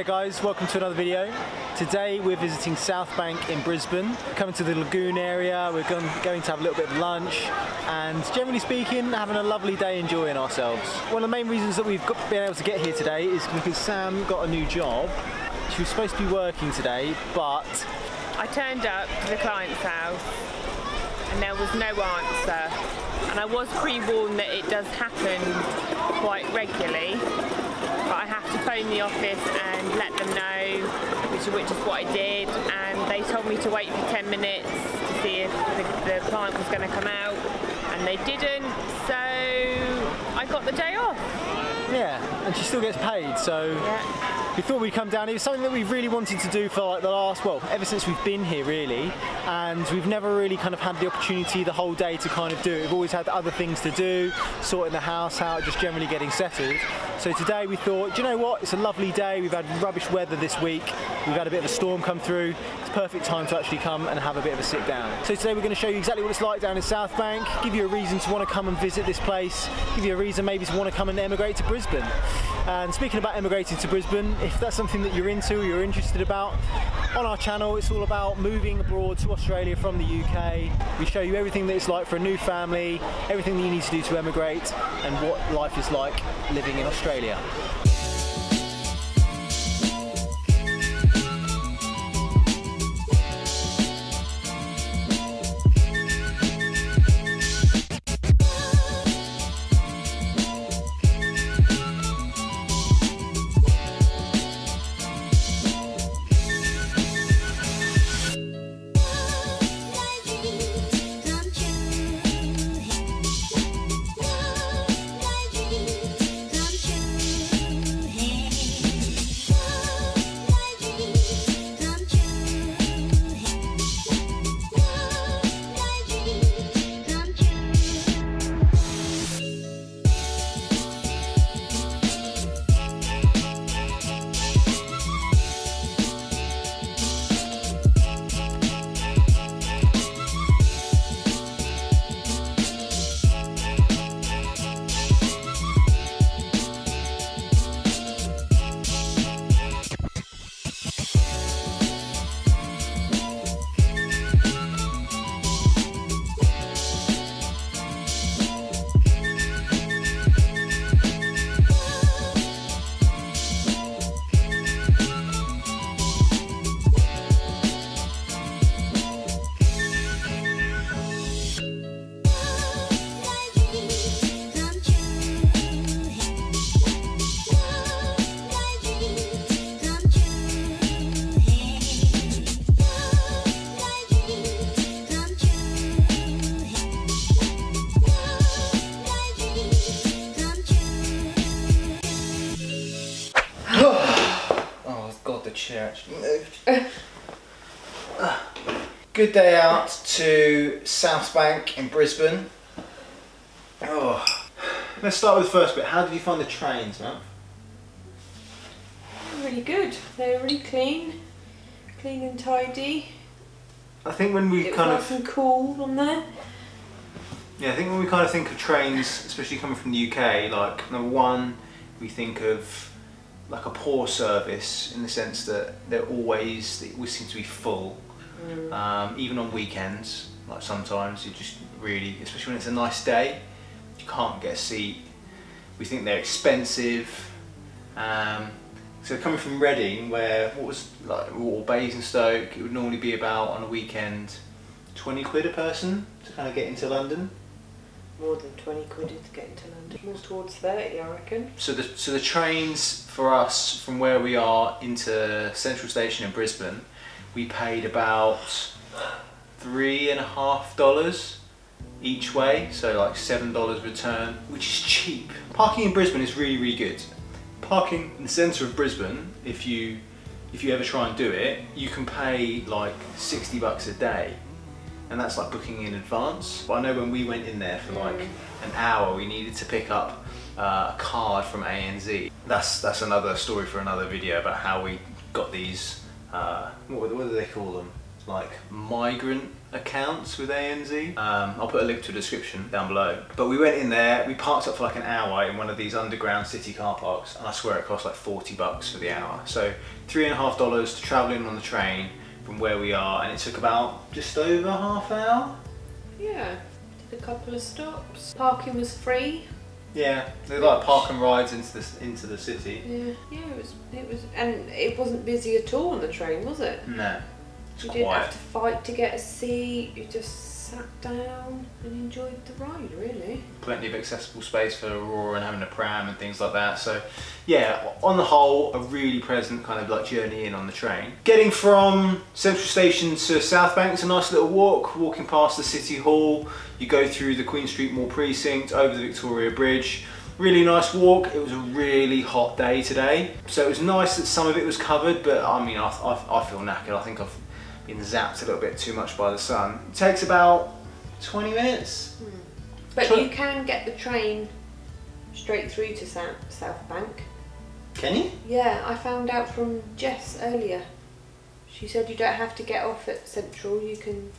there guys, welcome to another video. Today we're visiting Southbank in Brisbane. We're coming to the lagoon area, we're going to have a little bit of lunch and generally speaking having a lovely day enjoying ourselves. One of the main reasons that we've been able to get here today is because Sam got a new job. She was supposed to be working today, but I turned up to the client's house and there was no answer, and I was pre-warned that it does happen quite regularly, but I have to phone the office and let them know, which is what I did, and they told me to wait for 10 minutes to see if the client was going to come out, and they didn't, so I got the day off. Yeah, and she still gets paid, so yeah. We thought we'd come down. It was something that we've really wanted to do for like the last, well, ever since we've been here really, and we've never really kind of had the opportunity the whole day to kind of do it. We've always had other things to do, sorting the house out, just generally getting settled. So today we thought, do you know what, it's a lovely day, we've had rubbish weather this week, we've had a bit of a storm come through, it's a perfect time to actually come and have a bit of a sit down. So today we're going to show you exactly what it's like down in Southbank, give you a reason to want to come and visit this place, give you a reason maybe to want to come and emigrate to Brisbane. And speaking about emigrating to Brisbane, if that's something that you're into or you're interested about, on our channel it's all about moving abroad to Australia from the UK. We show you everything that it's like for a new family, everything that you need to do to emigrate, and what life is like living in Australia. Chair actually moved. Good day out to Southbank in Brisbane. Oh. Let's start with the first bit. How did you find the trains, man? Really good. They were really clean and tidy. I think when we it kind was nice and cool on there. Yeah, I think when we kind of think of trains, especially coming from the UK, like number one, we think of like a poor service in the sense that they always seem to be full, even on weekends. Like sometimes you just really, especially when it's a nice day, you can't get a seat. We think they're expensive. So coming from Reading, where what was like or Basingstoke, it would normally be about on a weekend 20 quid a person to kind of get into London. More than 20 quid to get into London. More towards 30, I reckon. So the trains for us from where we are into Central Station in Brisbane, we paid about $3.50 each way, so like $7 return, which is cheap. Parking in Brisbane is really, really good. Parking in the centre of Brisbane, if you ever try and do it, you can pay like 60 bucks a day. And that's like booking in advance. But I know when we went in there for like an hour, we needed to pick up a card from ANZ. That's another story for another video about how we got these, what do they call them? like migrant accounts with ANZ. I'll put a link to a description down below. But we went in there, we parked up for like an hour in one of these underground city car parks, and I swear it cost like 40 bucks for the hour. So $3.50 to travel in on the train from where we are, and it took about just over half an hour. Yeah, did a couple of stops. Parking was free. Yeah, they're like park and rides into the city. Yeah, it was, and it wasn't busy at all on the train, was it? No, it's You quiet. didn't have to fight to get a seat. You just sat down and enjoyed the ride, really. Plenty of accessible space for Aurora and having a pram and things like that. So yeah, on the whole, a really pleasant kind of like journey in on the train. Getting from Central Station to Southbank is a nice little walk, walking past the City Hall. You go through the Queen Street Mall precinct, over the Victoria Bridge. Really nice walk. It was a really hot day today. So it was nice that some of it was covered, but I mean, I feel knackered. I think I've been zapped a little bit too much by the sun. It takes about 20 minutes. But you can get the train straight through to Southbank. Can you? Yeah, I found out from Jess earlier. She said you don't have to get off at Central, you can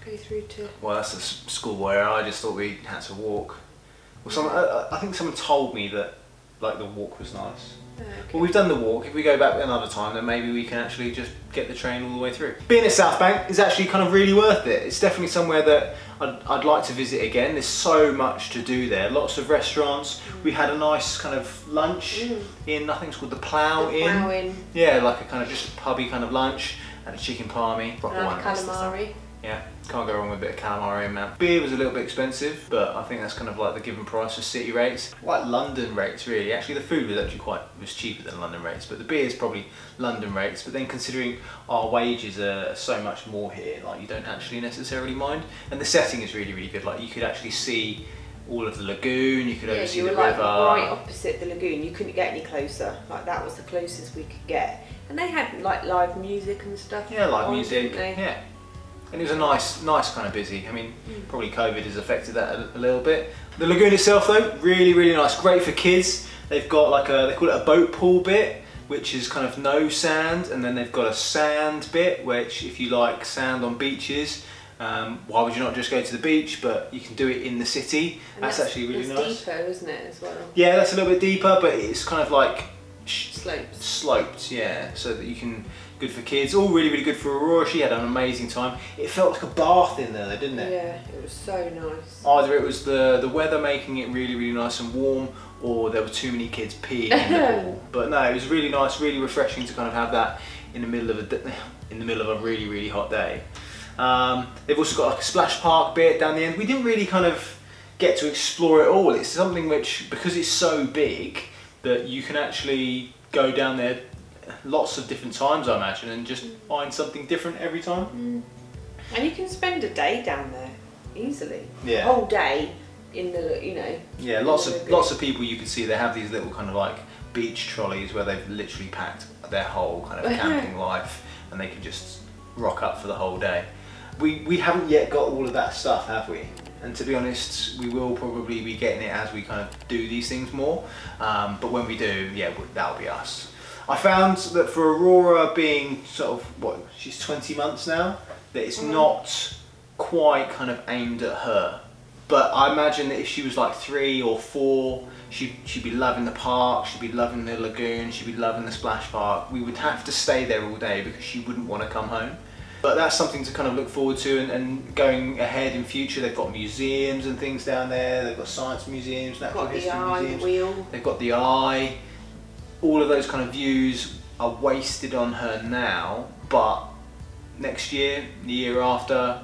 go through to... Well, that's a schoolboy error. I just thought we had to walk. Well, I think someone told me that like the walk was nice. Oh, okay. Well, we've done the walk. If we go back another time, then maybe we can actually just get the train all the way through. Being at Southbank is actually kind of really worth it. It's definitely somewhere that I'd like to visit again. There's so much to do there. Lots of restaurants. We had a nice kind of lunch in, I think it's called the Plough Inn. Yeah, like a kind of just a pubby kind of lunch, and a chicken palmy. And calamari. Yeah, can't go wrong with a bit of calamari, man. Beer was a little bit expensive, but I think that's kind of like the given price for city rates. Like London rates, really. Actually, the food was actually was cheaper than London rates, but the beer is probably London rates. But then considering our wages are so much more here, like you don't actually necessarily mind. And the setting is really, really good. Like you could actually see all of the lagoon, you could oversee the river. Yeah, you were like right opposite the lagoon. You couldn't get any closer. Like that was the closest we could get. And they had like live music and stuff. Yeah, live music. Yeah. And it was a nice kind of busy. I mean, probably COVID has affected that a little bit. The lagoon itself though, really, really nice. Great for kids. They've got like they call it a boat pool bit, which is kind of no sand. And then they've got a sand bit, which if you like sand on beaches, why would you not just go to the beach? But you can do it in the city. And that's actually really nice. It's deeper, isn't it, as well? Yeah, that's a little bit deeper, but it's kind of like sloped, yeah, so that you can, good for kids, all really, really good for Aurora. She had an amazing time. It felt like a bath in there, didn't it? Yeah, it was so nice. Either it was the weather making it really, really nice and warm, or there were too many kids peeing in the pool. But no, it was really nice, really refreshing to kind of have that in the middle of a really, really hot day. They've also got like a splash park bit down the end. We didn't really kind of get to explore it all. It's something which, because it's so big, that you can actually go down there lots of different times, I imagine, and just find something different every time. And you can spend a day down there easily. Yeah. A whole day in the, you know. Yeah, lots of people you can see. They have these little kind of like beach trolleys where they've literally packed their whole kind of camping life, and they can just rock up for the whole day. We haven't yet got all of that stuff, have we? And to be honest, we will probably be getting it as we kind of do these things more. But when we do, yeah, that'll be us. I found that for Aurora being sort of, she's 20 months now, that it's not quite kind of aimed at her. But I imagine that if she was like 3 or 4, she'd be loving the park, she'd be loving the lagoon, she'd be loving the splash park. We would have to stay there all day because she wouldn't want to come home. But that's something to kind of look forward to, and going ahead in future. They've got museums and things down there. They've got science museums, natural history museums. They've got the Eye. All of those kind of views are wasted on her now, but next year, the year after,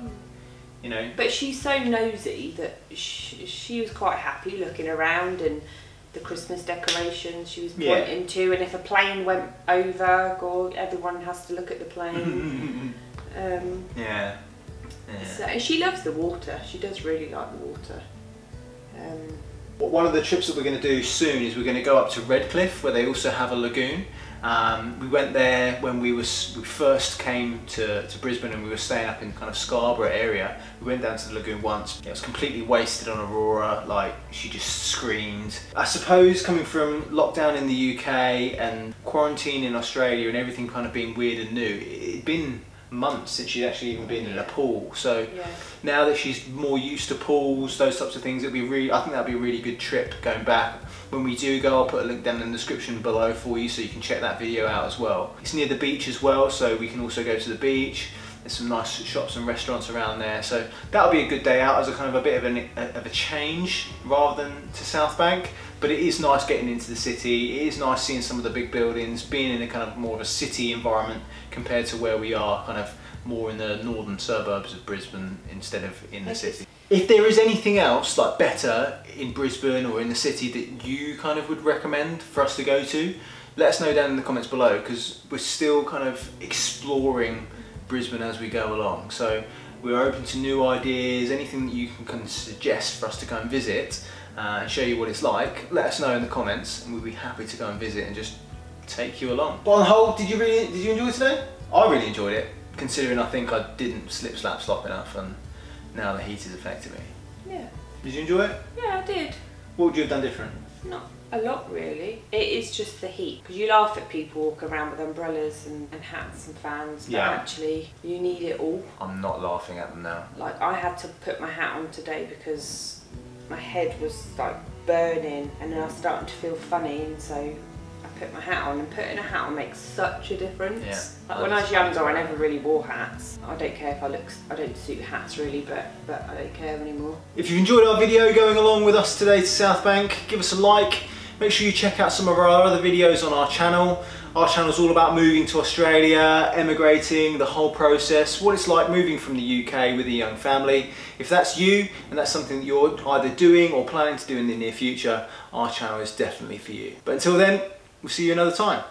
you know. But she's so nosy that she was quite happy looking around, and the Christmas decorations she was pointing to, and if a plane went over, everyone has to look at the plane. Yeah. So, and she loves the water. She does really like the water. One of the trips that we're going to do soon is we're going to go up to Redcliffe, where they also have a lagoon. We went there when we first came to Brisbane, and we were staying up in kind of Scarborough area. We went down to the lagoon once. It was completely wasted on Aurora, like she just screamed. I suppose coming from lockdown in the UK and quarantine in Australia and everything kind of being weird and new, it'd been months since she'd actually even been in a pool. So now that she's more used to pools, those types of things, I think that'd be a really good trip going back. When we do go, I'll put a link down in the description below for you so you can check that video out as well. It's near the beach as well, so we can also go to the beach. There's some nice shops and restaurants around there, so that'll be a good day out as a kind of a bit of a change rather than to Southbank. But it is nice getting into the city. It is nice seeing some of the big buildings, being in a kind of more of a city environment compared to where we are, kind of more in the northern suburbs of Brisbane instead of in the city. If there is anything else like better in Brisbane or in the city that you kind of would recommend for us to go to, let us know down in the comments below, because we're still kind of exploring Brisbane as we go along. So we're open to new ideas, anything that you can kind of suggest for us to go and visit and show you what it's like. Let us know in the comments and we'll be happy to go and visit and just take you along. But on the whole, did you enjoy today? I really enjoyed it, considering I think I didn't slip-slap-slop enough and now the heat has affected me. Yeah. Did you enjoy it? Yeah, I did. What would you have done different? Not a lot really. It is just the heat, because you laugh at people walking around with umbrellas and hats and fans, but actually you need it all. I'm not laughing at them now. Like, I had to put my hat on today because my head was like burning and then I was starting to feel funny, and so I put my hat on, and putting a hat on makes such a difference. Yeah. Like when I was younger, I never really wore hats. I don't care if I don't suit hats really, but I don't care anymore. If you've enjoyed our video going along with us today to Southbank, give us a like. Make sure you check out some of our other videos on our channel. Our channel's all about moving to Australia, emigrating, the whole process, what it's like moving from the UK with a young family. If that's you, and that's something that you're either doing or planning to do in the near future, our channel is definitely for you. But until then, we'll see you another time.